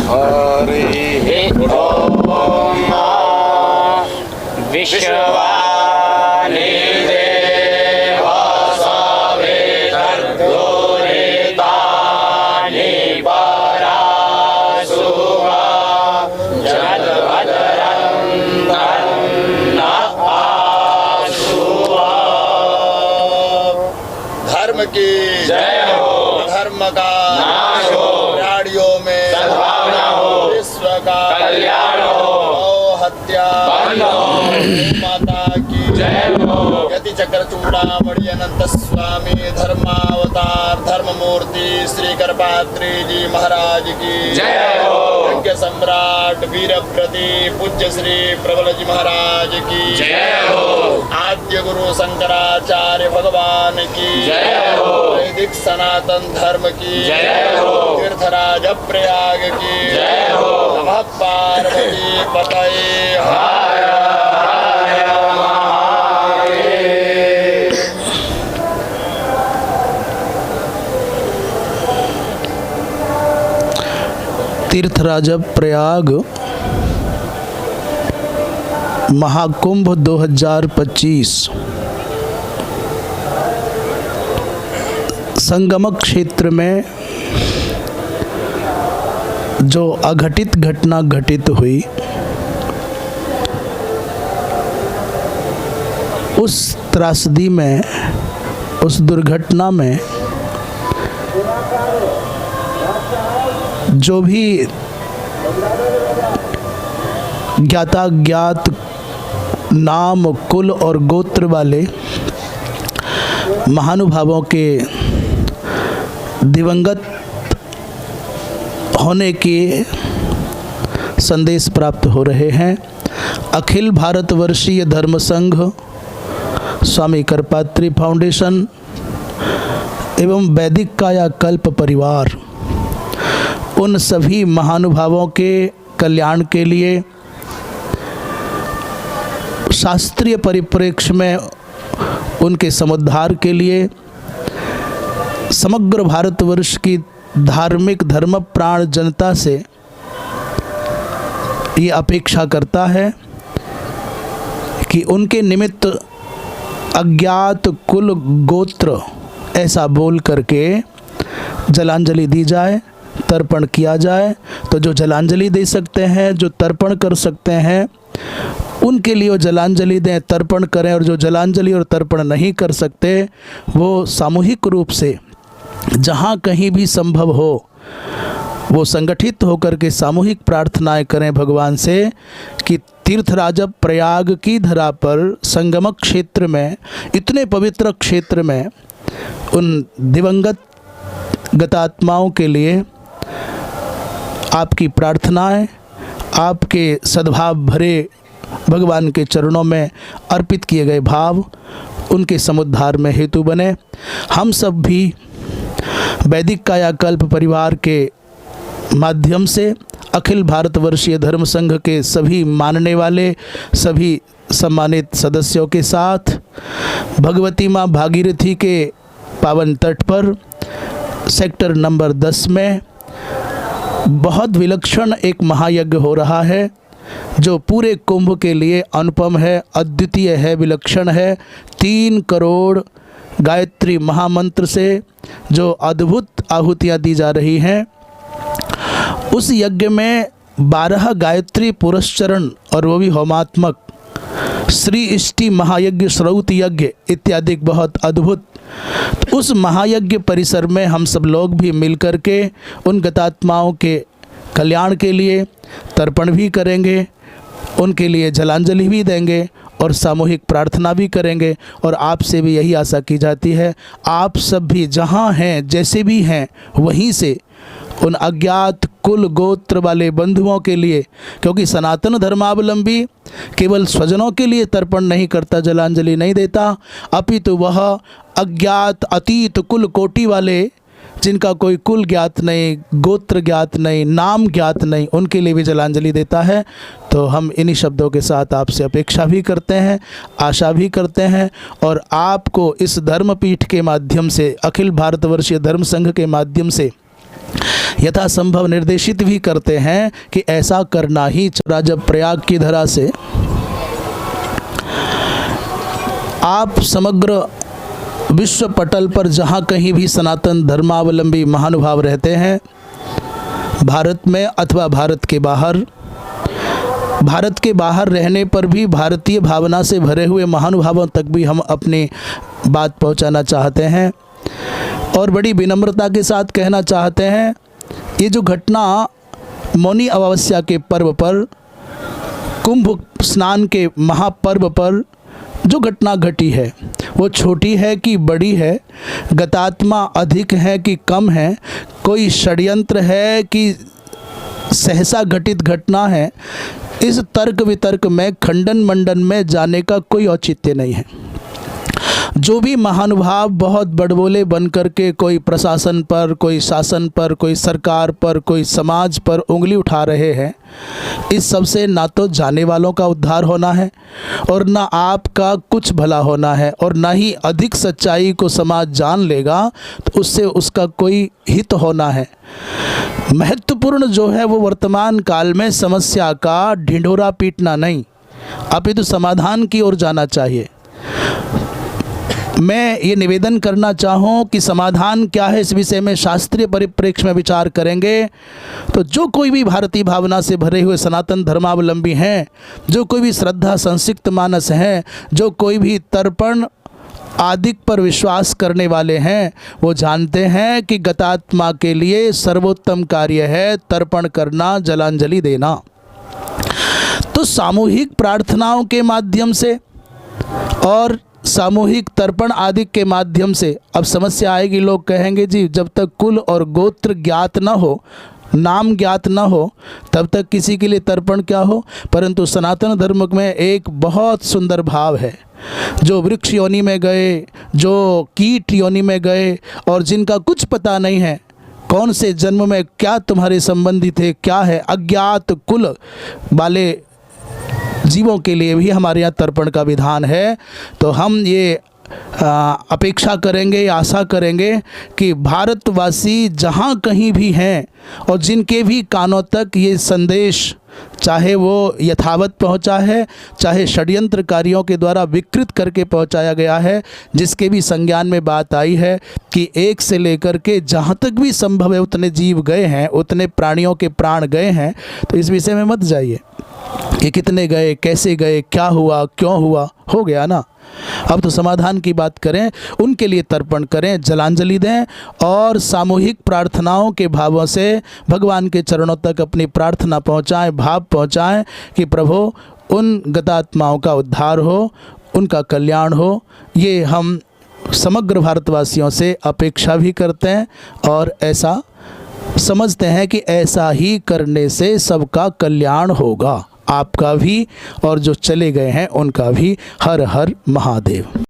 हरिः ॐ विश्वानि देवा सवितर्दुरितानि परासुवा जलभद्रं तन्न आसुवा। धर्म की जय हो, धर्म का नाश हो, प्राणियों में सद्भावना हो, विश्व का कल्याण हो, गौ हत्या बंद हो। माता की जय हो। यति चक्र चूड़ामणि अनंत स्वामी धर्मावतार धर्म मूर्ति श्री करपात्री जी महाराज की जय हो। यज्ञ सम्राट वीरव्रती पूज्य श्री प्रबल जी महाराज की जय हो। आद्य गुरु शंकराचार्य भगवान की जय हो। वैदिक सनातन धर्म की जय हो। तीर्थराज प्रयाग की जय हो। नमः पार्वती पतये हर हर महादेव। तीर्थराज प्रयाग महाकुंभ 2025 संगम क्षेत्र में जो अघटित घटना घटित हुई, उस त्रासदी में, उस दुर्घटना में जो भी ज्ञाताज्ञात नाम कुल और गोत्र वाले महानुभावों के दिवंगत होने के संदेश प्राप्त हो रहे हैं। अखिल भारतवर्षीय धर्म संघ, स्वामी करपात्री फाउंडेशन एवं वैदिक कायाकल्प परिवार उन सभी महानुभावों के कल्याण के लिए शास्त्रीय परिप्रेक्ष्य में उनके समुद्धार के लिए समग्र भारतवर्ष की धार्मिक धर्म प्राण जनता से ये अपेक्षा करता है कि उनके निमित्त अज्ञात कुल गोत्र ऐसा बोल करके जलांजलि दी जाए, तर्पण किया जाए। तो जो जलांजलि दे सकते हैं, जो तर्पण कर सकते हैं, उनके लिए वो जलांजलि दें, तर्पण करें। और जो जलांजलि और तर्पण नहीं कर सकते, वो सामूहिक रूप से जहाँ कहीं भी संभव हो, वो संगठित होकर के सामूहिक प्रार्थनाएं करें भगवान से कि तीर्थराज प्रयाग की धरा पर संगम क्षेत्र में, इतने पवित्र क्षेत्र में, उन दिवंगत गतात्माओं के लिए आपकी प्रार्थनाएं, आपके सद्भाव भरे भगवान के चरणों में अर्पित किए गए भाव उनके समुद्धार में हेतु बने। हम सब भी वैदिक कायाकल्प परिवार के माध्यम से अखिल भारतवर्षीय धर्म संघ के सभी मानने वाले, सभी सम्मानित सदस्यों के साथ भगवती माँ भागीरथी के पावन तट पर सेक्टर नंबर 10 में बहुत विलक्षण एक महायज्ञ हो रहा है, जो पूरे कुंभ के लिए अनुपम है, अद्वितीय है, विलक्षण है। 3 करोड़ गायत्री महामंत्र से जो अद्भुत आहुतियाँ दी जा रही हैं, उस यज्ञ में 12 गायत्री पुरस्चरण और वो भी होमात्मक, श्री इष्टि महायज्ञ, श्रौत यज्ञ इत्यादि बहुत अद्भुत। उस महायज्ञ परिसर में हम सब लोग भी मिलकर के उन गतात्माओं के कल्याण के लिए तर्पण भी करेंगे, उनके लिए जलांजलि भी देंगे और सामूहिक प्रार्थना भी करेंगे। और आपसे भी यही आशा की जाती है, आप सब भी जहाँ हैं, जैसे भी हैं, वहीं से उन अज्ञात कुल गोत्र वाले बंधुओं के लिए, क्योंकि सनातन धर्मावलंबी केवल स्वजनों के लिए तर्पण नहीं करता, जलांजलि नहीं देता, अपितु वह अज्ञात अतीत कुल कोटि वाले, जिनका कोई कुल ज्ञात नहीं, गोत्र ज्ञात नहीं, नाम ज्ञात नहीं, उनके लिए भी जलांजलि देता है। तो हम इन्हीं शब्दों के साथ आपसे अपेक्षा भी करते हैं, आशा भी करते हैं, और आपको इस धर्मपीठ के माध्यम से, अखिल भारतवर्षीय धर्म संघ के माध्यम से यथासंभव निर्देशित भी करते हैं कि ऐसा करना ही चाहिए। जब प्रयाग की धरा से आप समग्र विश्व पटल पर जहाँ कहीं भी सनातन धर्मावलंबी महानुभाव रहते हैं, भारत में अथवा भारत के बाहर रहने पर भी भारतीय भावना से भरे हुए महानुभावों तक भी हम अपनी बात पहुंचाना चाहते हैं और बड़ी विनम्रता के साथ कहना चाहते हैं, ये जो घटना मौनी अमावस्या के पर्व पर, कुंभ स्नान के महापर्व पर जो घटना घटी है, वो छोटी है कि बड़ी है, गतात्मा अधिक है कि कम है, कोई षड्यंत्र है कि सहसा घटित घटना है, इस तर्क वितर्क में खंडन मंडन में जाने का कोई औचित्य नहीं है। जो भी महानुभाव बहुत बड़बोले बन करके कोई प्रशासन पर, कोई शासन पर, कोई सरकार पर, कोई समाज पर उंगली उठा रहे हैं, इस सब से ना तो जाने वालों का उद्धार होना है और ना आपका कुछ भला होना है और ना ही अधिक सच्चाई को समाज जान लेगा तो उससे उसका कोई हित होना है। महत्वपूर्ण जो है वो वर्तमान काल में समस्या का ढिंढोरा पीटना नहीं, अपितु समाधान की ओर जाना चाहिए। मैं ये निवेदन करना चाहूँ कि समाधान क्या है, इस विषय में शास्त्रीय परिप्रेक्ष्य में विचार करेंगे तो जो कोई भी भारतीय भावना से भरे हुए सनातन धर्मावलंबी हैं, जो कोई भी श्रद्धा संसिक्त मानस हैं, जो कोई भी तर्पण आदिक पर विश्वास करने वाले हैं, वो जानते हैं कि गतात्मा के लिए सर्वोत्तम कार्य है तर्पण करना, जलांजलि देना। तो सामूहिक प्रार्थनाओं के माध्यम से और सामूहिक तर्पण आदि के माध्यम से, अब समस्या आएगी, लोग कहेंगे जी जब तक कुल और गोत्र ज्ञात न हो, नाम ज्ञात न हो, तब तक किसी के लिए तर्पण क्या हो। परंतु सनातन धर्म में एक बहुत सुंदर भाव है, जो वृक्ष योनि में गए, जो कीट योनि में गए और जिनका कुछ पता नहीं है कौन से जन्म में क्या तुम्हारे संबंधी थे, क्या है, अज्ञात कुल वाले जीवों के लिए भी हमारे यहाँ तर्पण का विधान है। तो हम ये अपेक्षा करेंगे, आशा करेंगे कि भारतवासी जहाँ कहीं भी हैं और जिनके भी कानों तक ये संदेश, चाहे वो यथावत पहुँचा है, चाहे षड्यंत्रकारियों के द्वारा विकृत करके पहुँचाया गया है, जिसके भी संज्ञान में बात आई है कि एक से लेकर के जहाँ तक भी संभव है उतने जीव गए हैं, उतने प्राणियों के प्राण गए हैं, तो इस विषय में मत जाइए कि कितने गए, कैसे गए, क्या हुआ, क्यों हुआ, हो गया ना। अब तो समाधान की बात करें, उनके लिए तर्पण करें, जलांजलि दें और सामूहिक प्रार्थनाओं के भावों से भगवान के चरणों तक अपनी प्रार्थना पहुंचाएं, भाव पहुंचाएं कि प्रभु उन गतात्माओं का उद्धार हो, उनका कल्याण हो। ये हम समग्र भारतवासियों से अपेक्षा भी करते हैं और ऐसा समझते हैं कि ऐसा ही करने से सबका कल्याण होगा, आपका भी और जो चले गए हैं उनका भी। हर हर महादेव।